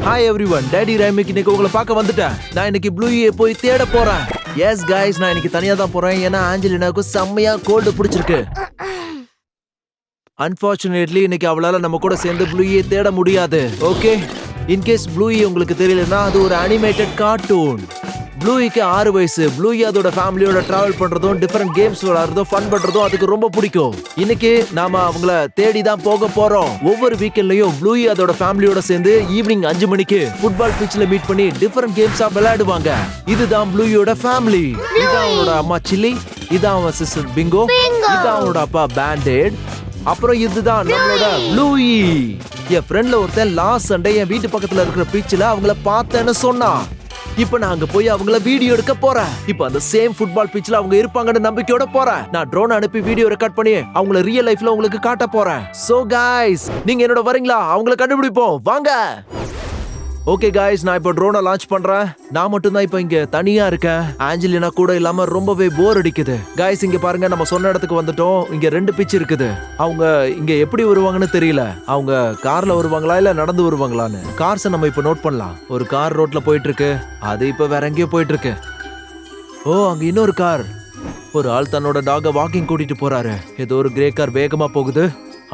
Hi everyone, daddy ரைமிக்கு இன்னைக்கு உங்களை பார்க்க வந்துட்டேன். நான் இன்னைக்கு ப்ளூயை போய் தேட போறேன். எஸ் கைஸ், நான் இன்னைக்கு தனியா தான் போறேன். ஏன்னா ஆஞ்சலினாவுக்கு செம்மையா கோல்டு பிடிச்சிருக்கு. அன்பார்ச்சுனேட்லி இன்னைக்கு அவளால நம்ம கூட சேர்ந்து ப்ளூயை தேட முடியாது. ஓகே, இன்கேஸ் ப்ளூயி உங்களுக்கு தெரியலன்னா அது ஒரு அனிமேட்டட் கார்ட்டூன். ப்ளூயிக்கு 6 வயசு. ப்ளூயி அதோட ஃபேமிலியோட டிராவல் பண்றதும் டிஃபரெண்ட் கேம்ஸ் விளையாடுறதும் ஃபன் பண்றதும் அதுக்கு ரொம்ப பிடிக்கும். இன்னைக்கு நாம அவங்கள தேடி தான் போக போறோம். ஒவ்வொரு வீக்கெண்ட்லயும் ப்ளூயி அதோட ஃபேமிலியோட சேர்ந்து ஈவினிங் 5 மணிக்கு ஃபுட்பால் பிட்ச்ல மீட் பண்ணி டிஃபரெண்ட் கேம்ஸா விளையாடுவாங்க. இதுதான் ப்ளூயியோட ஃபேமிலி. இதான் அவனோட அம்மா சில்லி, இதான் அவன் சிஸ்டர் பிங்கோ, இதான் அவனோட அப்பா பேண்டேட், அப்புறம் இதுதான் நம்மளோட ப்ளூயி. என் ஃப்ரெண்ட்ல ஒருத்தன் லாஸ்ட் சண்டே என் வீட்டு பக்கத்துல இருக்கிற பீச்ல அவங்கள பார்த்தேன்னு சொன்னான். இப்ப நான் அங்க போய் அவங்கள வீடியோ எடுக்க போறேன். இப்ப அந்த சேம் ஃபுட்பால் பிட்ச்ல அவங்க இருப்பாங்கன்னு நம்பிக்கையோட போறேன். நான் ட்ரோன் அனுப்பி வீடியோ ரெக்கார்ட் பண்ணி அவங்கள ரியல் லைஃப்ல உங்களுக்கு காட்ட போறேன். சோ கைஸ், நீங்க என்னோட வரீங்களா? அவங்கள கண்டுபிடிப்போம் வாங்க. ஓகே கைஸ், நான் இப்போ ட்ரோனை லான்ச் பண்றேன். நான் மட்டும் தான் இப்போ இங்க தனியா இருக்கேன். ஆஞ்சலினா கூட இல்லாம ரொம்பவே போர் அடிக்குது. கைஸ் இங்க பாருங்க, நம்ம சொன்ன இடத்துக்கு வந்துட்டோம். இங்க 2 பிட்ச் இருக்குது. அவங்க இங்க எப்படி வருவாங்கன்னு தெரியல. அவங்க கார்ல வருவாங்களா இல்ல நடந்து வருவாங்களான்னு. கார்ஸை நம்ம இப்போ நோட் பண்ணலாம். ஒரு கார் ரோட்ல போயிட்டு இருக்கு. அது இப்போ வேற எங்கேயோ போயிட்டு இருக்கு. ஓ, அங்க இன்னொரு கார். ஒரு ஆள் தன்னோட டாக வாக்கிங் கூட்டிட்டு போறாரு. ஏதோ ஒரு கிரே கார் வேகமா போகுது.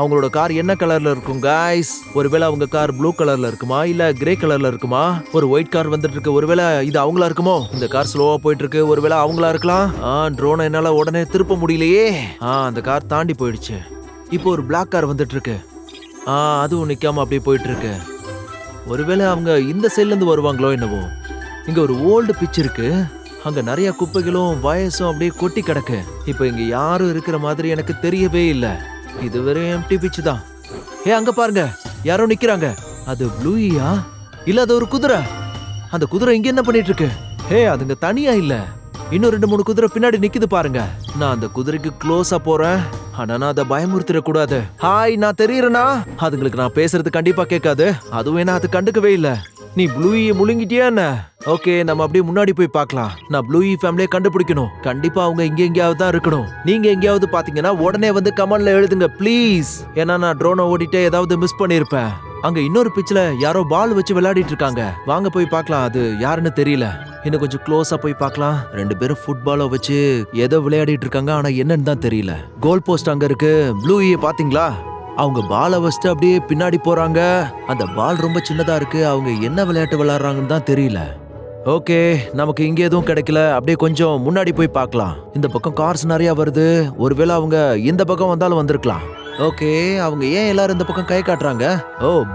அவங்களோட கார் என்ன கலர்ல இருக்கும் கைஸ்? ஒருவேளை அவங்க கார் ப்ளூ கலர்ல இருக்குமா இல்ல கிரே கலர்ல இருக்குமா? ஒரு ஒயிட் கார் வந்துட்டு இருக்கு. ஒருவேளை இது அவங்களா இருக்குமோ? இந்த கார் ஸ்லோவா போயிட்டு இருக்கு. ஒருவேளை அவங்களா இருக்கலாம். ட்ரோனை என்னால உடனே திருப்ப முடியலையே. அந்த கார் தாண்டி போயிடுச்சு. இப்போ ஒரு பிளாக் கார் வந்துட்டு இருக்கு. அதுவும் நிக்காம அப்படியே போயிட்டு இருக்கு. ஒருவேளை அவங்க இந்த சைட்ல இருந்து வருவாங்களோ என்னவோ. இங்க ஒரு ஓல்டு பிட்ச் இருக்கு. அங்க நிறைய குப்பைகளும் வயசும் அப்படியே கொட்டி கிடக்கு. இப்போ இங்க யாரும் இருக்கிற மாதிரி எனக்கு தெரியவே இல்லை. இது வெறும் எம்டி பிட்ச் தான். அங்க பாருங்க, யாரோ நிக்கிறாங்க. அது ப்ளூயியா? இல்ல அது ஒரு குதிரை. அந்த குதிரை இங்க என்ன பண்ணிட்டு இருக்கு? அதுங்க தனியா இல்ல, இன்னும் 2-3 குதிரை பின்னாடி நிக்குது பாருங்க. நான் அந்த குதிரைக்கு க்ளோஸா போறேன். ஆனா நான் அதை பயமுறுத்திட கூடாது. ஹாய், நான் தெரியறேனா? அதுங்களுக்கு நான் பேசுறது கண்டிப்பா கேட்காது. அதுவும் என்ன, அது கண்டுக்கவே இல்ல. நீ ப்ளூயை முழுங்கிட்டியா என்ன? ஓகே, நம்ம அப்படியே முன்னாடி போய் பார்க்கலாம். நான் ப்ளூயி ஃபேமிலியை கண்டுபிடிக்கணும். கண்டிப்பா அவங்க இங்க எங்கேயாவது தான் இருக்கணும். நீங்க எங்கேயாவது பாத்தீங்கன்னா உடனே வந்து கமெண்ட்ல எழுதுங்க ப்ளீஸ். ஏன்னா நான் ட்ரோனை ஓடிட்டே ஏதாவது மிஸ் பண்ணிருப்பேன். அங்க இன்னொரு பிட்ச்ல யாரோ பால் வச்சு விளையாடிட்டு இருக்காங்க. வாங்க போய் பார்க்கலாம். அது யாருன்னு தெரியல. இன்னும் கொஞ்சம் க்ளோஸா போய் பார்க்கலாம். 2 பேரும் ஃபுட்பாலை வச்சு ஏதோ விளையாடிட்டு இருக்காங்க. ஆனா என்னன்னு தான் தெரியல. கோல் போஸ்ட் அங்க இருக்கு. ப்ளூயை பாத்தீங்களா? அவங்க பாலை வச்சுட்டு அப்படியே பின்னாடி போறாங்க. அந்த பால் ரொம்ப சின்னதா இருக்கு. அவங்க என்ன விளையாட்டு விளையாடுறாங்கன்னு தான் தெரியல. ஓகே, நமக்கு இங்க எதுவும் கிடைக்கல. அப்படியே கொஞ்சம் முன்னாடி போய் பார்க்கலாம். இந்த பக்கம் கார்ஸ் நிறைய வருது. ஒருவேளை அவங்க இந்த பக்கம் வந்தாலும் வந்திருக்கலாம். ஓகே, அவங்க ஏன் எல்லாரும் இந்த பக்கம் கை காட்டுறாங்க?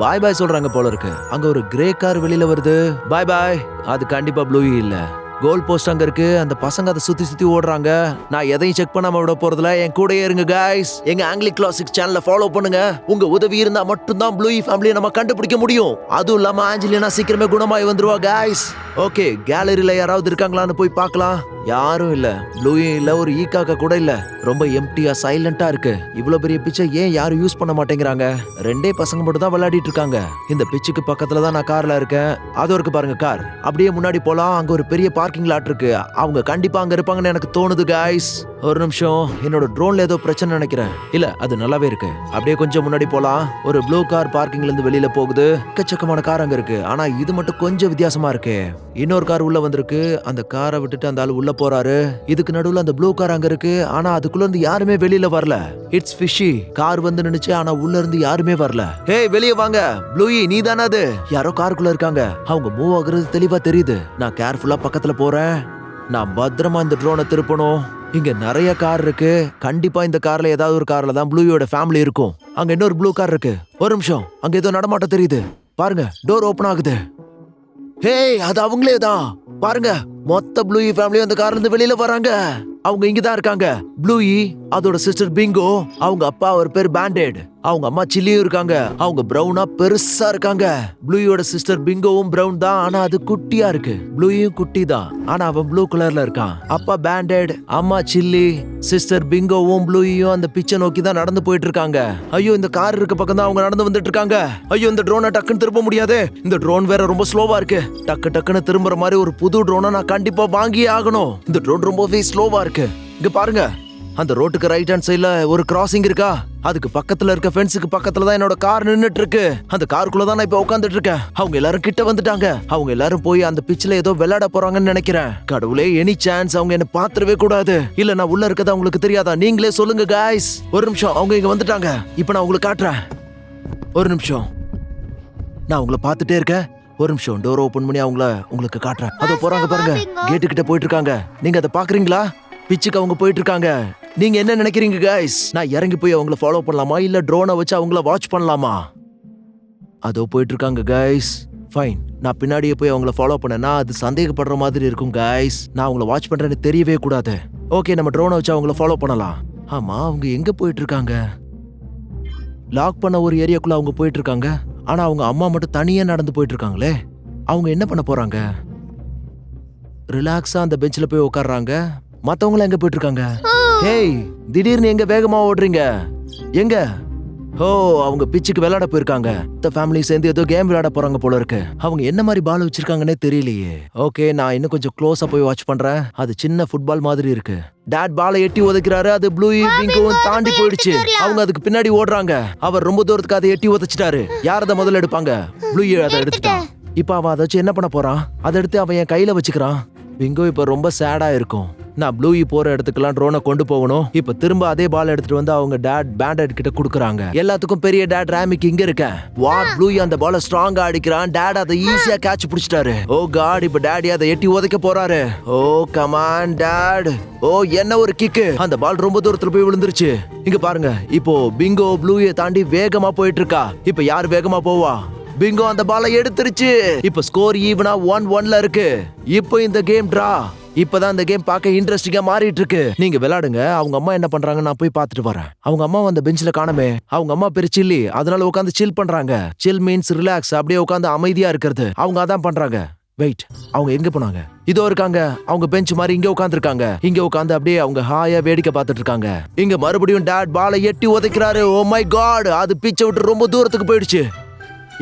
பாய் பாய் சொல்றாங்க போல இருக்கு. அங்க ஒரு கிரே கார் வெளியில வருது. பாய் பாய். அது கண்டிப்பா ப்ளூயி இல்ல. கோல் போஸ்ட் அங்க இருக்கு. அந்த பசங்க அதை சுத்தி சுத்தி ஓடுறாங்க. நான் எதையும் செக் பண்ணாம விட போறதுல. என் கூடயே இருங்க கைஸ். எங்க ஆங்கிலிக் கிளாசிக்ஸ் சேனலை ஃபாலோ பண்ணுங்க. உங்க உதவி இருந்தா மட்டும்தான் ப்ளூயி ஃபேமிலியை நம்ம கண்டுபிடிக்க முடியும். அதுவும் இல்லாம ஆஞ்சலினா சீக்கிரமே குணமாயி வந்துருவா கைஸ். ஓகே, கேலரியில யாராவது இருக்காங்களான்னு போய் பார்க்கலாம். யாரும் இல்ல. ப்ளூயும் இல்ல, ஒரு ஈக்காக்க கூட இல்ல. ரொம்ப எம்டியா சைலண்டா இருக்கு. இவ்வளவு பெரிய பிச்சை ஏன் யாரும் யூஸ் பண்ண மாட்டேங்கிறாங்க? 2 பசங்க மட்டும் தான் விளையாடிட்டு இருக்காங்க. இந்த பிச்சுக்கு பக்கத்துல தான் நான் கார்ல இருக்கேன். அது இருக்கு பாருங்க கார். அப்படியே முன்னாடி போலாம். அங்க ஒரு பெரிய பார்க்கிங் லாட் இருக்கு. அவங்க கண்டிப்பா அங்க இருப்பாங்கன்னு எனக்கு தோணுது கைஸ். ஒரு நிமிஷம், என்னோட ட்ரோன்ல ஏதோ பிரச்சனை நினைக்கிறேன். இல்ல, அது நல்லாவே இருக்கு. அப்படியே கொஞ்சம் முன்னாடி போலாம். ஒரு ப்ளூ கார் பார்க்கிங்ல இருந்து வெளியில போகுது. எக்கச்சக்கமான கார் அங்க இருக்கு. ஆனா இது மட்டும் கொஞ்சம் வித்தியாசமா இருக்கு. இன்னொரு கார் உள்ள வந்திருக்கு. அந்த காரை விட்டுட்டு அந்த ஆளு உள்ள போறாரு. இதுக்கு நடுவுல அந்த ப்ளூ கார் அங்க இருக்கு. ஆனா அதுக்குள்ள இருந்து யாருமே வெளியில வரல. It's fishy. கார் வந்து நின்னுச்சு. ஆனா உள்ள இருந்து யாருமே வரல. வெளியே வாங்க. ப்ளூயி, நீ தானே அது? யாரோ காருக்குள்ள இருக்காங்க. அவங்க மூவ் ஆகுறது தெளிவா தெரியுது. நான் கேர்ஃபுல்லா பக்கத்துல போறேன். நான் பத்திரமா இந்த ட்ரோனை திருப்பணும். இங்க நிறைய கார் இருக்கு. கண்டிப்பா இந்த கார்ல ஏதாவது ஒரு கார்ல தான் ப்ளூயோட ஃபேமிலி இருக்கும். அங்க இன்னொரு ப்ளூ கார் இருக்கு. ஒரு நிமிஷம், அங்க ஏதோ நடமாட்டம் தெரியுது பாருங்க. டோர் ஓபன் ஆகுது. அது அவங்களே தான் பாருங்க. மொத்த ப்ளூயி ஃபேமிலி அந்த கார்ல இருந்து வெளியில வராங்க. அவங்க இங்கதான் இருக்காங்க. ப்ளூயி, அதோட சிஸ்டர் பிங்கோ, அவங்க அப்பா ஒரு பேர் பேண்டேட், அவங்க அம்மா சில்லியும் இருக்காங்க. அவங்க பிரவுனா பெருசா இருக்காங்க. ப்ளூயோட சிஸ்டர் பிங்கோவும் பிரவுன் தான். ஆனா அது குட்டியா இருக்கு. ப்ளூயும் குட்டி தான். ஆனா அவன் ப்ளூ கலர்ல இருக்கான். அப்பா பேண்டேட், அம்மா சில்லி, சிஸ்டர் பிங்கோவும் ப்ளூயும் அந்த பிச்சை நோக்கி தான் நடந்து போயிட்டு இருக்காங்க. ஐயோ, இந்த கார் இருக்க பக்கம் தான் அவங்க நடந்து வந்துட்டு இருக்காங்க. ஐயோ, இந்த ட்ரோனை டக்குன்னு திருப்ப முடியாது. இந்த ட்ரோன் வேற ரொம்ப ஸ்லோவா இருக்கு. டக்குன்னு திரும்புற மாதிரி ஒரு புது ட்ரோனை நான் கண்டிப்பா வாங்கியே ஆகணும். இந்த ட்ரோன் ரொம்பவே ஸ்லோவா இருக்கு. இங்க பாருங்க, அந்த ரோட்டுக்கு ரைட் ஹேண்ட் சைடுல ஒரு கிராசிங் இருக்கா, அதுக்கு பக்கத்துல இருக்க ஃபென்ஸுக்கு பக்கத்துல தான் என்னோட கார் நின்னுட்டு இருக்கு. அந்த காருக்குள்ள தான் நான் இப்ப உட்காந்துட்டு இருக்கேன். அவங்க எல்லாரும் கிட்ட வந்துட்டாங்க. அவங்க எல்லாரும் போய் அந்த பிட்ச்ல ஏதோ விளையாட போறாங்கன்னு நினைக்கிறேன். கடவுளே, எனி சான்ஸ் அவங்க என்ன பாத்துறவே கூடாது. இல்ல நான் உள்ள இருக்கதா உங்களுக்கு தெரியாதா? நீங்களே சொல்லுங்க गाइस. ஒரு நிமிஷம், அவங்க இங்க வந்துட்டாங்க. இப்ப நான் உங்களுக்கு காட்டுறேன். ஒரு நிமிஷம், நான் உங்களை பாத்துட்டே இருக்கேன். ஒரு நிமிஷம், டோர் ஓபன் பண்ணி உங்களுக்கு காட்டுறேன். அதோ போறாங்க பாருங்க, கேட்டு கிட்ட போயிட்டு இருக்காங்க. நீங்க அதை பாக்குறீங்களா? பிச்சுக்கு அவங்க போயிட்டு இருக்காங்க. நீங்க என்ன நினைக்கிறீங்க गाइस? நான் இறங்கி போய் அவங்கள ஃபாலோ பண்ணலாமா, இல்ல ட்ரோனை வச்சு அவங்கள வாட்ச் பண்ணலாமா? அதோ போயிட்டு இருக்காங்க गाइस. ஃபைன், நான் பின்னாடியே போய் அவங்கள ஃபாலோ பண்ணேன்னா அது சந்தேகப்படுற மாதிரி இருக்கும் गाइस. நான் அவங்கள வாட்ச் பண்றேன்னு தெரியவே கூடாது. ஓகே, நம்ம ட்ரோனை வச்சு அவங்கள ஃபாலோ பண்ணலாம். ஆமா, அவங்க எங்க போயிட்டு இருக்காங்க? லாக் பண்ண ஒரு ஏரியாக்குள்ள அவங்க போயிட்டு இருக்காங்க. ஆனா அவங்க அம்மா மட்டும் தனியா நடந்து போயிட்டு இருக்காங்களே. அவங்க என்ன பண்ண போறாங்க? ரிலாக்ஸா அந்த பெஞ்ச்ல போய் உட்கார்றாங்க. மத்தவங்க எங்க போயிட்டு இருக்காங்க? ஹேய், திடீர்னு எங்க வேகமா ஓடுறீங்க? எங்க? ஓ, அவங்க பிச்சுக்கு விளையாட போயிருக்காங்க. இந்த ஃபேமிலி சேர்ந்து ஏதோ கேம் விளையாட போறாங்க போல இருக்கு. அவங்க என்ன மாதிரி பால் வச்சிருக்காங்கன்னே தெரியலையே. ஓகே, நான் இன்னும் கொஞ்சம் க்ளோஸா போய் வாட்ச் பண்றேன். அது சின்ன ஃபுட்பால் மாதிரி இருக்கு. டாட் பாலை எட்டி உதைக்கிறாரு. அது ப்ளூ பிங்கோவும் தாண்டி போயிடுச்சு. அவங்க அதுக்கு பின்னாடி ஓடுறாங்க. அவர் ரொம்ப தூரத்துக்கு அதை எட்டி உதைச்சிட்டாரு. யார் அதை முதல்ல எடுப்பாங்க? ப்ளூ அதை எடுத்துட்டான். இப்ப அவன் அதை வச்சு என்ன பண்ண போறான்? அதை எடுத்து அவன் என் கையில வச்சுக்கிறான். பிங்கோ இப்ப ரொம்ப சேடா இருக்கும். நான் ப்ளூயி போற இடத்துக்குலாம் ட்ரோனை கொண்டு போகணும். இப்ப திரும்ப அதே பால் எடுத்துட்டு வந்து அவங்க டாட் பேண்டட் கிட்ட குடுக்குறாங்க. எல்லாத்துக்கும் பெரிய டாட் ராமிக்கு இங்க இருக்க. வாட், ப்ளூயி அந்த பாலை ஸ்ட்ராங்கா அடிக்கிறான். டாட் அதை ஈஸியா கேட்ச் பிடிச்சிட்டாரு. ஓ காட், இப்ப டாடி அதை எட்டி உதைக்க போறாரு. ஓ கமான் டாட். ஓ, என்ன ஒரு கிக்கு. அந்த பால் ரொம்ப தூரத்துல போய் விழுந்துருச்சு. இங்க பாருங்க, இப்போ பிங்கோ ப்ளூயை தாண்டி வேகமா போயிட்டு இருக்கா. இப்ப யார் வேகமா போவா? பிங்கோ அந்த பாலை எடுத்துருச்சு. இப்ப ஸ்கோர் ஈவனா 1-1ல இருக்கு. இப்போ இந்த கேம் டிரா. இப்பதான் இந்த கேம் பார்க்க இன்ட்ரெஸ்டிங்கா மாறிட்டு இருக்கு. நீங்க விளையாடுங்க. அவங்க அம்மா என்ன பண்றாங்க நான் போய் பார்த்துட்டு வரேன். அவங்க அம்மா அந்த பெஞ்ச்ல காணமே. அவங்க அம்மா பேரு சில்லி. அதனால உட்காந்து சில் பண்றாங்க. சில் மீன்ஸ் ரிலாக்ஸ், அப்படியே உட்காந்து அமைதியா இருக்கிறது. அவங்க அதான் பண்றாங்க. வெயிட், அவங்க எங்க போனாங்க? இதோ இருக்காங்க. அவங்க பெஞ்ச் மாதிரி இங்க உட்கார்ந்திருக்காங்க. இங்க உட்கார்ந்து அப்படியே அவங்க ஹாயா வேடிக்கை பார்த்துட்டு இருக்காங்க. இங்க மறுபடியும் டாட் பாலை எட்டி உதைக்கிறாரு. ஓ மை காட், அது பிச்சை விட்டு ரொம்ப தூரத்துக்கு போயிடுச்சு.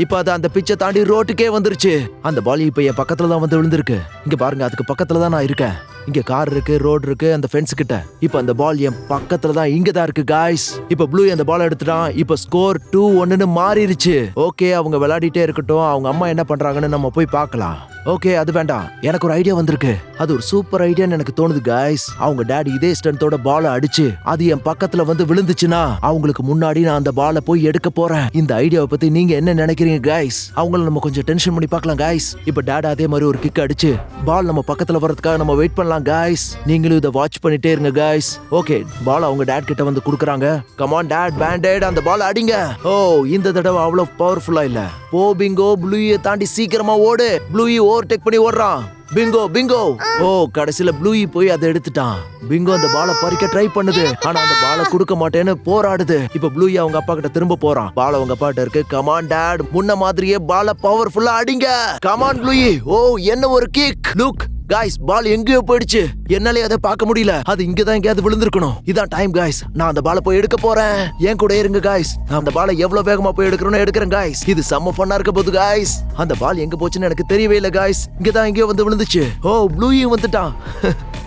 இப்ப அது அந்த பிச்சை தாண்டி ரோட்டுக்கே வந்துருச்சு. அந்த பால் இப்ப என் பக்கத்துல தான் வந்து விழுந்திருக்கு. இங்க பாருங்க, அதுக்கு பக்கத்துல தான் நான் இருக்கேன். இங்க கார் இருக்கு, ரோடு இருக்கு, அந்த ஃபென்ஸ் கிட்ட. இப்ப அந்த பால் என் பக்கத்துல தான் இங்க தான் இருக்கு गाइस. இப்ப ப்ளூ அந்த பால் எடுத்துட்டான். இப்ப ஸ்கோர் 2-1ன்னு மாறிடுச்சு. ஓகே, அவங்க விளையாடிட்டே இருக்கட்டும். அவங்க அம்மா என்ன பண்றாங்கன்னு நம்ம போய் பார்க்கலாம். ஓகே, அது வேண்டாம். எனக்கு ஒரு ஐடியா வந்திருக்கு. அது ஒரு சூப்பர் ஐடியான்னு எனக்கு தோணுது गाइस. அவங்க டாடி இதே ஸ்டன்ட்டோட பாலை அடிச்சு அது என் பக்கத்துல வந்து விழுந்துச்சுன்னா அவங்களுக்கு முன்னாடி நான் அந்த பாலை போய் எடுக்க போறேன். இந்த ஐடியாவை பத்தி நீங்க என்ன நினைக்கிறீங்க गाइस? அவங்கள நம்ம கொஞ்சம் டென்ஷன் பண்ணி பார்க்கலாம் गाइस. இப்ப டாட் அதே மாதிரி ஒரு கிக் அடிச்சு பால் நம்ம பக்கத்துல வரதுக்காக நம்ம வெயிட் பண்ணலாம் गाइस. நீங்களும் இத வாட்ச் பண்ணிட்டே இருங்க गाइस. ஓகே, பால் அவங்க டாட் கிட்ட வந்து குடுக்குறாங்க. கம் ஆன் டாட், பேண்டட், அந்த பால் அடிங்க. ஓ, இந்த தடவை அவ்வளவு பவர்ஃபுல்லா இல்ல. போ பிங்கோ, ப்ளூயை தாண்டி சீக்கிரமா ஓடு. ப்ளூயி ஓவர்டேக் பண்ணி ஓடுறான். Bingo Bingo. ஓ, கடைசில ப்ளூயி போய் அதை எடுத்துட்டான். பிங்கோ அந்த பாலை பறிக்க ட்ரை பண்ணுது. ஆனா அந்த பாலை கொடுக்க மாட்டேன்னு போராடுது. இப்ப ப்ளூயி அவங்க அப்பா கிட்ட திரும்ப போறான். பால் அவங்க அப்பா கிட்ட இருக்கு. கமான் டாட், முன்ன மாதிரியே பாலை பவர்ஃபுல்லா அடிங்க. Come on Bluey. ஓ, என்ன ஒரு கிக். லுக் गाइस, பால் எங்கேயோ போயிடுச்சு. என்னாலே அதை பார்க்க முடியல. அது இங்கதான் எங்கேயாவது விழுந்திருக்கணும். இதான் டைம் गाइस. நான் அந்த பாலை போய் எடுக்க போறேன். என் கூட இருங்க गाइस. நான் அந்த பாலை எவ்வளவு வேகமா போய் எடுக்கிறேன்னு எடுக்கிறேன் गाइस. இது செம்ம ஃபன்னா இருக்க போகுது गाइस. அந்த பால் எங்க போச்சுன்னு எனக்கு தெரியவே இல்ல गाइस. இங்கதான் எங்கேயோ வந்து விழுந்துச்சு. ஓ, ப்ளூயி வந்துட்டான்.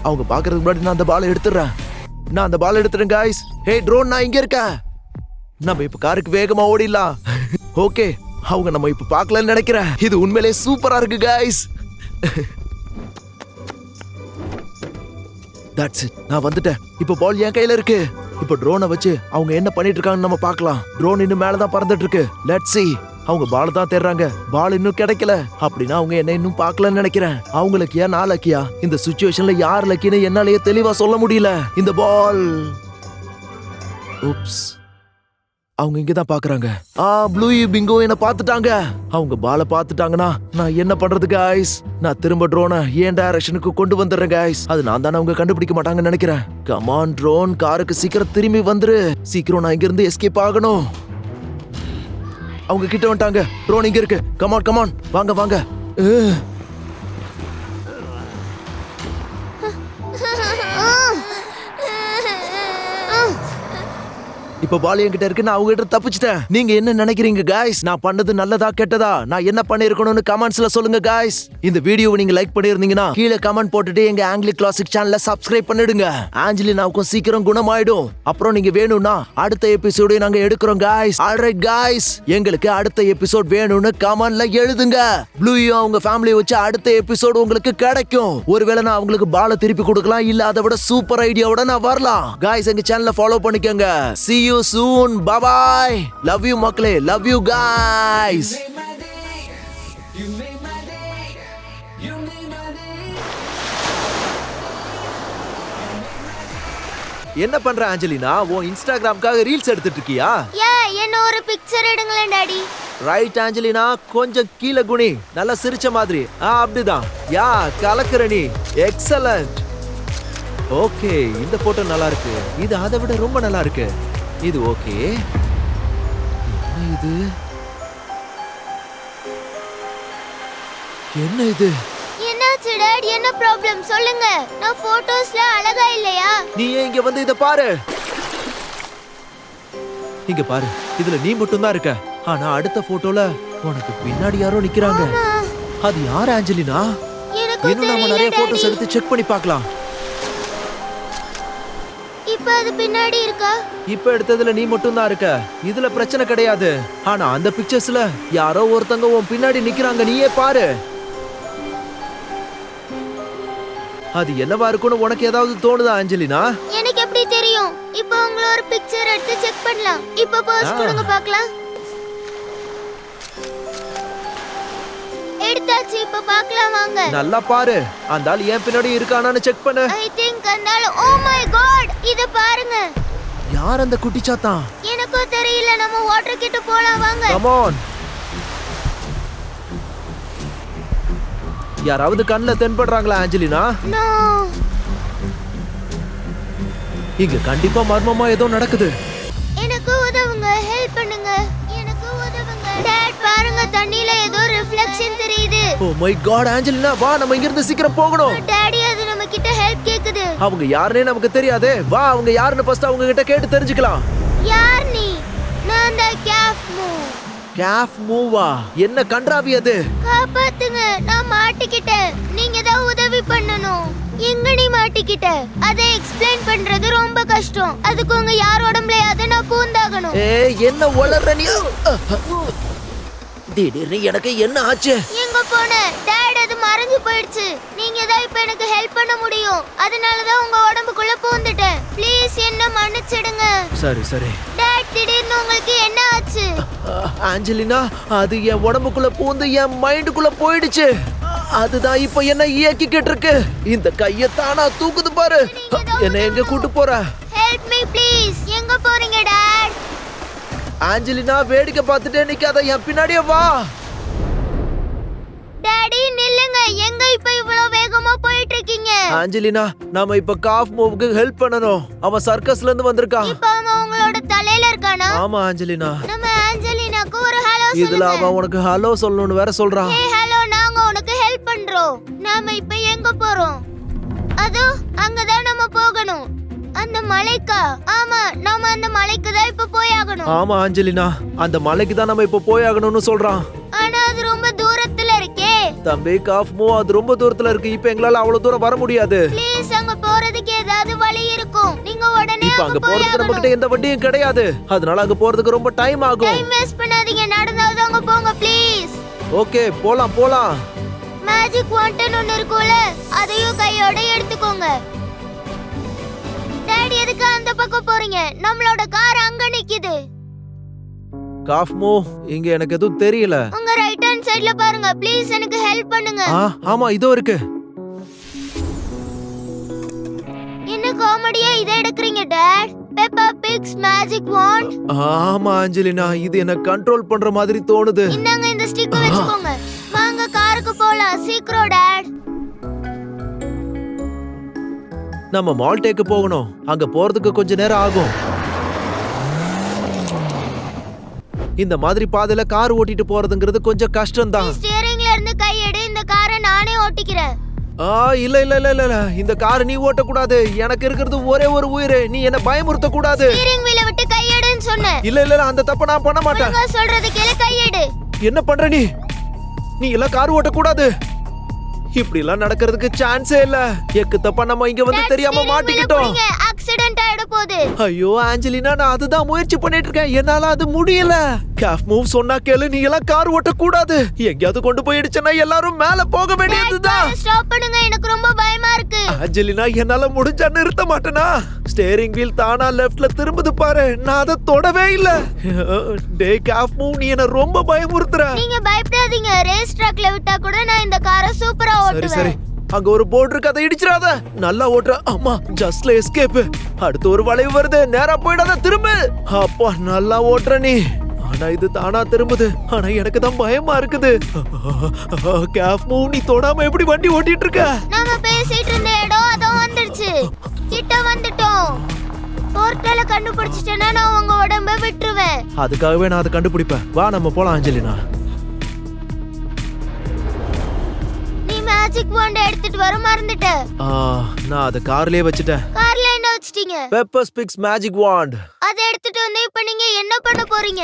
அவங்க பாக்குறதுக்கு முன்னாடி நான் அந்த பாலை எடுத்துறேன். நான் அந்த பாலை எடுத்துறேன் गाइस. ஹே ட்ரோன், நான் இங்க இருக்கேன். நம்ம இப்ப காருக்கு வேகமா ஓடிடலாம். ஓகே, அவங்க நம்ம இப்ப பார்க்கலன்னு நினைக்கிறேன். இது உண்மையிலேயே சூப்பரா இருக்கு गाइस. That's it. நான் வந்துட்டேன். இப்ப பால் என் கையில இருக்கு. இப்ப ட்ரோனை வச்சு அவங்க என்ன பண்ணிட்டு இருக்காங்கன்னு நம்ம பார்க்கலாம். ட்ரோன் இன்னும் மேலதான் பறந்துட்டு இருக்கு. Let's see. அவங்க பால் தான் தேடுறாங்க. பால் இன்னும் கிடைக்கல. அப்படின்னா அவங்க என்ன இன்னும் பார்க்கலன்னு நினைக்கிறேன். அவங்க லக்கியா, நான் லக்கியா? இந்த சிச்சுவேஷன்ல யார் லக்கின்னு என்னாலேயே தெளிவா சொல்ல முடியல. இந்த பால், oops, அவங்க இங்கதான் பாக்குறாங்க. ப்ளூயி பிங்கோ என்ன பாத்துட்டாங்க. அவங்க பாலை பாத்துட்டாங்கன்னா நான் என்ன பண்றது गाइस? நான் திரும்ப ட்ரோனை ஏன் டைரக்ஷனுக்கு கொண்டு வந்துடுறேன் गाइस. அது நான் தானே அவங்க கண்டுபிடிக்க மாட்டாங்கன்னு நினைக்கிறேன். கமான் ட்ரோன், காருக்கு சீக்கிரம் திரும்பி வந்துரு. சீக்கிரம் நான் இங்க இருந்து எஸ்கேப் ஆகணும். அவங்க கிட்ட வந்துட்டாங்க. ட்ரோன் இங்க இருக்கு. கமான் கமான், வாங்க வாங்க. இப்ப பால் என்கிட்ட இருக்கு, நான் அவங்க கிட்ட தப்பிச்சிட்டேன். நீங்க என்ன நினைக்கிறீங்க guys? நான் பண்ணது நல்லதா கெட்டதா? நான் என்ன பண்ணிருக்கணும்னு கமெண்ட்ஸ்ல சொல்லுங்க guys. இந்த வீடியோவை நீங்க லைக் பண்ணிருந்தீங்கன்னா கீழே கமெண்ட் போட்டுட்டு எங்க ஆங்கிலி கிளாசிக் சேனலை சப்ஸ்கிரைப் பண்ணிடுங்க. ஆஞ்சலினாவுக்கும் சீக்கிரம் குணமாயிடும். அப்புறம் நீங்க வேணும்னா அடுத்த எபிசோட நாங்க எடுக்கிறோம் guys. ஆல்ரைட் guys, எங்களுக்கு அடுத்த எபிசோட் வேணும்னு கமெண்ட்ல எழுதுங்க. ப்ளூயும் அவங்க ஃபேமிலி வச்சு அடுத்த எபிசோட் உங்களுக்கு கிடைக்கும். ஒருவேளை நான் அவங்களுக்கு பால திருப்பி கொடுக்கலாம், இல்ல அதை விட சூப்பர் ஐடியாவோட நான் வரலாம். guys, எங்க சேனலை ஃபாலோ பண்ணிக்கோங்க. See you soon. Bye bye. Love you மக்களே. Love you guys. என்ன பண்ற ஆஞ்சலினா? உன் இன்ஸ்டாகிராம்காக ரீல்ஸ் எடுத்துட்டு இருக்கியா? என்ன ஒரு பிக்சர் எடுங்களேன் டாடி. ரைட் ஆஞ்சலினா, கொஞ்சம் கீழே குனி. நல்லா சிரிச்ச மாதிரி. அப்படிதான். கலக்குற நீ. எக்ஸலன்ட். ஓகே, இந்த போட்டோ நல்லா இருக்கு. இது அதை விட ரொம்ப நல்லா இருக்கு. இது ஓகே. என்ன இது? என்னாச்சு டாடி? என்ன ப்ராப்ளம் சொல்லுங்க. நான் போட்டோஸ்ல அழகா இல்லையா? நீ இங்க வந்து இத பாரு. இங்க பாரு. இதுல நீ மட்டும் தான் இருக்க. ஆனா அடுத்த போட்டோல உனக்கு பின்னாடி யாரோ நிக்கறாங்க. அது யார் ஆஞ்சலினா? இன்னும் நாம நிறைய போட்டோஸ் எடுத்து செக் பண்ணி பார்க்கலாம். இப்ப அது பின்னாடி இருக்கா? இப்ப எடுத்ததுல நீ மட்டும் தான் இருக்க. இதுல பிரச்சனை கிடையாது. ஆனா அந்த பிக்சர்ஸ்ல யாரோ ஒருத்தங்க உன் பின்னாடி நிக்கறாங்க. நீயே பாரு. அது என்னவா இருக்கும்னு உனக்கு ஏதாவது தோணுதா ஆஞ்சலினா? எனக்கு எப்படி தெரியும்? இப்போ உங்கள ஒரு பிக்சர் எடுத்து செக் பண்ணலாம். இப்போ போஸ் கொடுங்க பார்க்கலாம். எடுத்தாச்சு. இப்போ பார்க்கலாம் வாங்க. நல்லா பாரு. அந்த ஆள் ஏன் பின்னாடி இருக்கானான்னு செக் பண்ணு. ஐ திங்க் அந்த ஆள். ஓ மை காட், இத பாருங்க. யார் அந்த குட்டி சாத்தான்? எனக்கும் தெரியல. நம்ம வாட்டர் கிட்ட போலாம் வாங்க. Come on. யாராவது கண்ணுல தென்படுறாங்களா ஆஞ்சலினா? நோ. இங்க கண்டிப்பா மர்மமா ஏதோ நடக்குது. எனக்கு உதவுங்க. ஹெல்ப் பண்ணுங்க. எனக்கு உதவுங்க. டாட் பாருங்க, தண்ணில ஏதோ ரிஃப்ளெக்ஷன் தெரியுது. ஓ மை காட் ஆஞ்சலினா, வா நம்ம இங்க இருந்து சீக்கிரம் போகணும். டாடி, அது நம்ம கிட்ட ஹெல்ப் கேக்குது. அவங்க யாருன்னே நமக்கு தெரியாதே. வா அவங்க யாருன்னு ஃபர்ஸ்ட் அவங்க கிட்ட கேட்டு தெரிஞ்சுக்கலாம். யார் நீ? நான் தான் கேஃப் மூ. கேஃப் மூவா? என்ன கன்றாவி அது? காப்பாத்துங்க, நான் மாட்டிக்கிட்டேன். நீங்க தான் உதவி பண்ணணும். எங்க நீ மாட்டிக்கிட்ட? அதை எக்ஸ்பிளைன் பண்றது ரொம்ப கஷ்டம். அதுக்கு உங்க யார் உடம்புலயாவது நான் பூந்தாகணும். என்ன வளர்ற நீ? திடீர்னு எனக்கு என்ன ஆச்சு? எங்க போன? டாட், அது மறைஞ்சு போயிடுச்சு. நீங்க தான் இப்ப எனக்கு ஹெல்ப் பண்ண முடியும். அதனால தான் உங்க உடம்புக்குள்ள பூந்துட்டேன். ப்ளீஸ் என்ன மன்னிச்சிடுங்க. சரி சரி. டாட், திடீர்னு உங்களுக்கு என்ன ஆச்சு? ஆஞ்சலினா, அது என் உடம்புக்குள்ள பூந்து என் மைண்டுக்குள்ள போயிடுச்சு. அதுதான் இப்ப என்ன இயக்கிக்கிட்டு இருக்கு. இந்த கைய தானா தூக்குது பாரு. என்ன எங்க கூட்டு போற? Help me please. எங்க போறீங்க டாட்? ஆஞ்சலினா, வேடிக்கை பார்த்துட்டே நிக்காத, என் பின்னாடியே வா. டாடி நில்லுங்க. எங்க இப்ப இவ்வளவு வேகமா போயிட்டு இருக்கீங்க? ஆஞ்சலினா, நாம இப்ப காஃப் மூவுக்கு ஹெல்ப் பண்ணனும். அவன் சர்க்கஸ்ல இருந்து வந்திருக்கான். இப்ப அவன் உங்களோட தலையில இருக்கானா? ஆமா ஆஞ்சலினா. நம்ம ஆஞ்சலினாக்கு ஒரு ஹலோ சொல்லுங்க. இதுல அவன் உனக்கு ஹலோ சொல்லணும்னு வேற சொல்றான். ஹே ஹலோ, நாங்க உனக்கு ஹெல்ப் பண்றோம். நாம இப்ப எங்க போறோம்? அதோ அங்கதான் நம்ம போகணும். அந்த மலைக்கா? ஆமா, நாம அந்த மலைக்கு தான் இப்ப போயாகணும். ஆமா ஆஞ்சலினா, அந்த மலைக்கு தான் நம்ம இப்ப போயாகணும்னு சொல்றான். ஆனா அது ரொம்ப தூரத்துல இருக்கே. தம்பி காஃப் மூ, அது ரொம்ப தூரத்துல இருக்கு. இப்ப எங்களால அவ்வளவு தூரம் வர முடியாது. ப்ளீஸ், அங்க போறதுக்கு ஏதாவது வழி இருக்கும். நீங்க உடனே இப்ப அங்க போறதுக்கு நம்ம கிட்ட எந்த வண்டியும் கிடையாது. அதனால அங்க போறதுக்கு ரொம்ப டைம் ஆகும். டைம் வேஸ்ட் பண்ணாதீங்க. நடந்தாவது அங்க போங்க ப்ளீஸ். ஓகே, போலாம் போலாம். மேஜிக் வாண்டன் ஒன்னு இருக்கும்ல, அதையும் கையோட எடுத்துக்கோங்க. டாடி, எதுக்கு அந்த பக்கம் போறீங்க? நம்மளோட கார் அங்க நிக்குது. காஃப் மூ, இங்க எனக்கு எதுவும் தெரியல. உங்க ரைட் ஹேண்ட் சைடுல பாருங்க. ப்ளீஸ் எனக்கு ஹெல்ப் பண்ணுங்க. ஆமா, இதோ இருக்கு. என்ன காமெடியா இத எடுக்கறீங்க டாட்? பெப்பா fix magic want. ஆமா ஆஞ்சலினா, இது என்ன கண்ட்ரோல் பண்ற மாதிரி தோணுது. இந்தாங்க, இந்த ஸ்டிக் வெச்சுக்கோங்க. வாங்க காருக்கு போலாம். சீக்கிரம் டாட். நம்ம மால்டேக்கு போகணும். அங்க போறதுக்கு கொஞ்ச நேரம் ஆகும். இந்த மாதிரி பாதையில கார் ஓட்டிட்டு போறதுங்கிறது கொஞ்சம் கஷ்டம் தான். ஸ்டியரிங்ல இருந்து கை எடு. இந்த காரை நானே ஓட்டிக்கிறேன். இல்ல இல்ல இல்ல இல்ல, இந்த கார் நீ ஓட்ட கூடாது. எனக்கு இருக்கிறது ஒரே ஒரு உயிர். நீ என்ன பயமுறுத்த கூடாது. ஸ்டியரிங் வீலை விட்டு கை எடுன்னு சொன்னேன். இல்ல அந்த தப்ப நான் பண்ண மாட்டேன். ஒழுங்கா சொல்றது கேளு, கையெடு. என்ன பண்ற நீ? நீ எல்லாம் கார் ஓட்ட கூடாது. இப்படி எல்லாம் நடக்கிறதுக்கு சான்ஸே இல்ல. எக்கு தப்பா நம்ம இங்க வந்து தெரியாம மாட்டிக்கிட்டோம். ஆக்சிடென்ட் ஆயிட போகுது. ஐயோ ஆஞ்சலினா, நான் அதுதான் முயற்சி பண்ணிட்டு இருக்கேன். என்னால அது முடியல. காஃப் மூவ் சொன்னா கேளு. நீ எல்லாம் கார் ஓட்ட கூடாது. எங்கயாவது கொண்டு போயிடுச்சுன்னா எல்லாரும் மேல போக வேண்டியதுதான். ஸ்டாப் பண்ணுங்க, எனக்கு ரொம்ப பயமா இருக்கு. ஆஞ்சலினா, என்னால முடிஞ்சா நிறுத்த மாட்டேனா? ஸ்டீரிங் வீல் தானா லெஃப்ட்ல திரும்புது பாரு. நான் அதை தொடவே இல்ல. டே காஃப் மூவ், நீ என்ன ரொம்ப பயமுறுத்துற. நீங்க பயப்படாதீங்க. ரேஸ் ட்ராக்ல விட்டா கூட நான் இந்த காரை சூப்பரா ஓட்டுவேன். சரி அங்க ஒரு போர்டு இருக்கு, அதை இடிச்சிராத. நல்லா ஓட்டுற. அம்மா, ஜஸ்ட்ல எஸ்கேப். அடுத்து ஒரு வளைவு வருது, நேரா போயிடாத, திரும்பு. அப்பா, நல்லா ஓட்டுற நீ. ஆனா இது தானா திரும்புது. ஆனா எனக்கு தான் பயமா இருக்குது. காஃப் மூவ், நீ தொடாம எப்படி வண்டி ஓட்டிட்டு இருக்க? நாம பேசிட்டு இருந்த இடம் அதோ வந்துருச்சு. கிட்ட வந்துட்டோம். போர்ட்டல கண்டுபிடிச்சிட்டேன்னா நான் உங்க உடம்ப விட்டுருவேன். அதுக்காகவே நான் அதை கண்டுபிடிப்பேன். வா நம்ம போலாம் ஆஞ்சலினா. மேஜிக் வாண்ட் எடுத்துட்டு வர மறந்துட்டேன். நான் அதை கார்லயே வச்சிட்டேன். கார்ல என்ன வச்சிட்டீங்க? Pepper spikes magic wand. அதை எடுத்துட்டு வந்து இப்ப நீங்க என்ன பண்ண போறீங்க?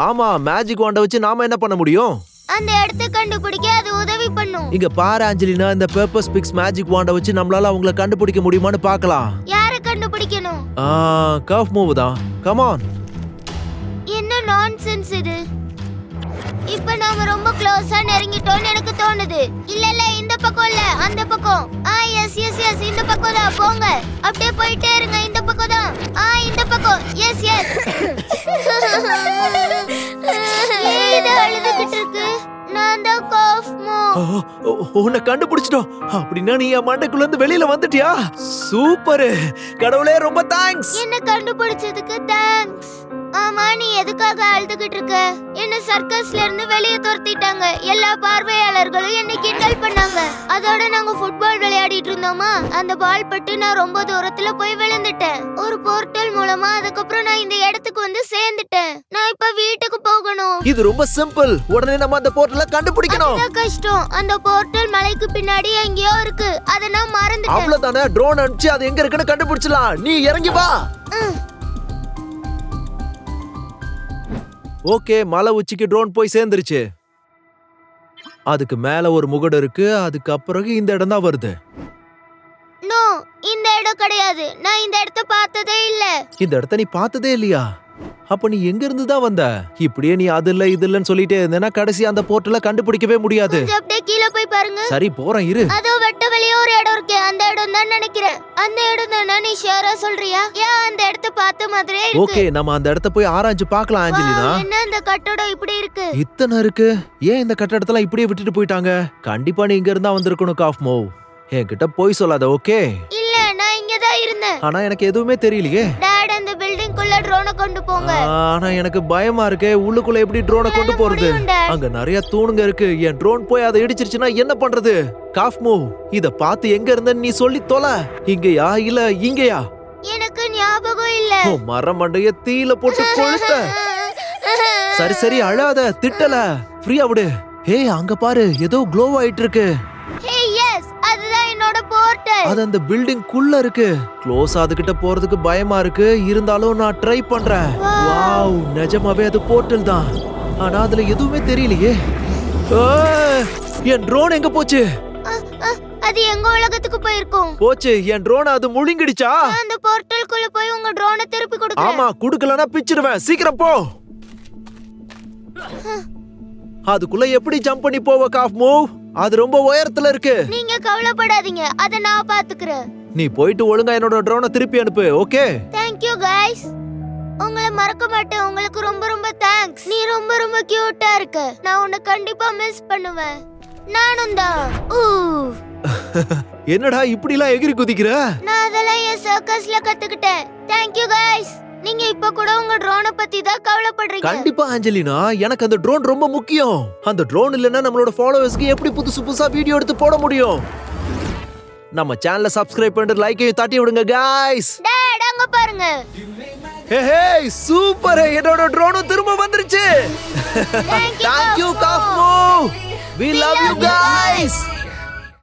ஆமா, மேஜிக் வாண்ட வச்சு நாம என்ன பண்ண முடியும்? அந்த இடத்தை கண்டுபிடிக்க அது உதவி பண்ணும். இங்க பாரு ஆஞ்சலினா, இந்த பெப்பர் ஸ்பிக்ஸ் மேஜிக் வாண்ட வச்சு நம்மளால அவங்கள கண்டுபிடிக்க முடியுமான்னு பார்க்கலாம். யாரை கண்டுபிடிக்கணும்? காஃப் மூவ் தான். Come on. என்ன நான்சென்ஸ் இது? இப்ப நாம ரொம்ப க்ளோஸா நெருங்கிட்டோம்னு எனக்கு தோணுது. இல்ல இந்த பக்கம் இல்ல, அந்த பக்கம். எஸ் இந்த பக்கம் தான். போங்க, அப்படியே போயிட்டே இருங்க. இந்த பக்கம் தான். இந்த பக்கம். எஸ் இது அழுதுகிட்டு இருக்கு. நான் தான் காஃப் மூவ். உன்னை கண்டுபிடிச்சிட்டோம். அப்படின்னா நீ என் மண்டைக்குள்ள இருந்து வெளியில வந்துட்டியா? சூப்பர். கடவுளே, ரொம்ப தேங்க்ஸ். என்ன கண்டுபிடிச்சதுக்கு தேங்க்ஸ். ஆமா, நீ எதுக்காக அழுதுகிட்டு இருக்க? என்ன சர்க்கஸ்ல இருந்து வெளியே துரத்திட்டாங்க. எல்லா பார்வையாளர்களும் என்ன கிண்டல் பண்ணாங்க. அதோட நாங்க ஃபுட்பால் விளையாடிட்டு இருந்தோமா, அந்த பால் பட்டு நான் ரொம்ப தூரத்துல போய் விழுந்துட்டேன். ஒரு போர்ட்டல் மூலமா அதுக்கப்புறம் நான் இந்த இடத்துக்கு வந்து சேர்ந்துட்டேன். நான் இப்ப வீட்டுக்கு போகணும். இது ரொம்ப சிம்பிள். உடனே நம்ம அந்த போர்ட்டலை கண்டுபிடிக்கணும். அது கஷ்டம். அந்த போர்ட்டல் மலைக்கு பின்னாடி எங்கேயோ இருக்கு. அத நான் மறந்துட்டேன். அவ்வளவுதானே. ட்ரோன் அனுப்பிச்சு அது எங்க இருக்குன்னு கண்டுபிடிச்சலாம். நீ இறங்கி வா. ஓகே, மலை உச்சிக்கு ட்ரோன் போய் சேர்ந்துருச்சு. அதுக்கு மேல ஒரு முகடு இருக்கு. அதுக்கு அப்புறம் இந்த இடம் தான் வருது. நோ, இந்த இடம் கிடையாது. நான் இந்த இடத்தை பார்த்ததே இல்ல. இந்த இடத்தை நீ பார்த்ததே இல்லையா? அப்ப நீ எங்க இருந்து தான் வந்த? இப்படியே நீ அது இல்ல இது இல்லன்னு சொல்லிட்டே இருந்தேன்னா கடைசி அந்த போர்ட்டல கண்டுபிடிக்கவே முடியாது. அப்படியே கீழே போய் பாருங்க. சரி, போறேன் இரு. அதோ வெட்ட வெளியே ஒரு இடம் இருக்கு. அந்த இடம் தான் நினைக்கிறேன். அந்த இடம் தானா? நீ ஷியரா சொல்றியா? அந்த இடத்தை பார்த்த மாதிரியே இருக்கு. ஓகே, நம்ம அந்த இடத்தை போய் ஆராய்ஞ்சு பார்க்கலாம் ஆஞ்சலினா. என்ன இந்த கட்டடம் இப்படி இருக்கு? இத்தனை இருக்கு. ஏன் இந்த கட்டடத்தெல்லாம் இப்படியே விட்டுட்டு போயிட்டாங்க? கண்டிப்பா நீ இங்க இருந்தா வந்திருக்கணும் காஃப் மூவ். என்கிட்ட போய் சொல்லாத, ஓகே? இல்ல, நான் இங்க தான் இருந்தேன். ஆனா எனக்கு எதுவுமே தெரியலையே. டாட், அந்த பில்டிங் குள்ள ட்ரோனை கொண்டு போங்க. ஆனா எனக்கு பயமா இருக்கு. உள்ளுக்குள்ள எப்படி ட்ரோனை கொண்டு போறது? அங்க நிறைய தூணுங்க இருக்கு. என் ட்ரோன் போய் அதை இடிச்சிருச்சுன்னா என்ன பண்றது? காஃப் மூவ், இத பார்த்து எங்க இருந்தன்னு நீ சொல்லி தொலை. இங்கயா இல்ல இங்கயா? எனக்கு ஞாபகம் இல்ல. மரம் மண்டைய தீயில போட்டு கொளுத்த. சரி அழாத, திட்டல, ஃப்ரீயா விடு. அங்க பாரு, ஏதோ க்ளோ ஆயிட்டு இருக்கு. அதுதான் என்னோட போர்ட்டல். அது அந்த பில்டிங் குள்ள இருக்கு. க்ளோஸ் அதுகிட்ட போறதுக்கு பயமா இருக்கு. இருந்தாலும் நான் ட்ரை பண்றேன். வாவ், நிஜமாவே அது போர்ட்டல் தான். ஆனா அதுல எதுவுமே தெரியலையே. என் ட்ரோன் எங்க போச்சு? அது எங்க உலகத்துக்கு போயிருக்கும். போச்சு. என் ட்ரோன் அது முழுங்கிடுச்சா? அந்த போர்ட்டலுக்குள்ள போய் உங்க ட்ரோனை திருப்பி கொடுங்க. ஆமா, குடுக்கலனா பிச்சிடுவேன். சீக்கிரம் போ. அதுக்குள்ள எப்படி ஜம்ப் பண்ணி போவ காஃப் மூவ்? அது ரொம்ப உயரத்துல இருக்கு. நீங்க கவலைப்படாதீங்க, அத நான் பாத்துக்கறேன். நீ போயிட்டு ஒழுங்கா என்னோட ட்ரோனை திருப்பி அனுப்பு, ஓகே? Thank you guys. உங்களை மறக்க மாட்டேன். உங்களுக்கு ரொம்ப ரொம்ப தேங்க்ஸ். நீ ரொம்ப ரொம்ப கியூட்டா இருக்க. நான் உன்னை கண்டிப்பா மிஸ் பண்ணுவேன். நானும் தான். என்னடா இப்படிலாம் எகிரி குதிக்கிற? நான் அதெல்லாம் என் சர்க்கஸ்ல கத்துக்கிட்டேன். Thank you guys. நீங்க இப்ப கூட உங்க ட்ரோனை பத்தி தான் கவலைப்படுறீங்க. கண்டிப்பா ஆஞ்சலினா, எனக்கு அந்த ட்ரோன் ரொம்ப முக்கியம். அந்த ட்ரோன் இல்லனா நம்மளோட ஃபாலோவர்ஸ்க்கு எப்படி புதுசா வீடியோ எடுத்து போட முடியும்? நம்ம சேனலை சப்ஸ்கிரைப் பண்ணிட்டு லைக்கையும் தட்டி விடுங்க गाइस. டாட், அங்க பாருங்க. Hey super. என்னோட ட்ரோனும் திரும்ப வந்துருச்சு. Thank you காஃப் மூவ். We love you guys.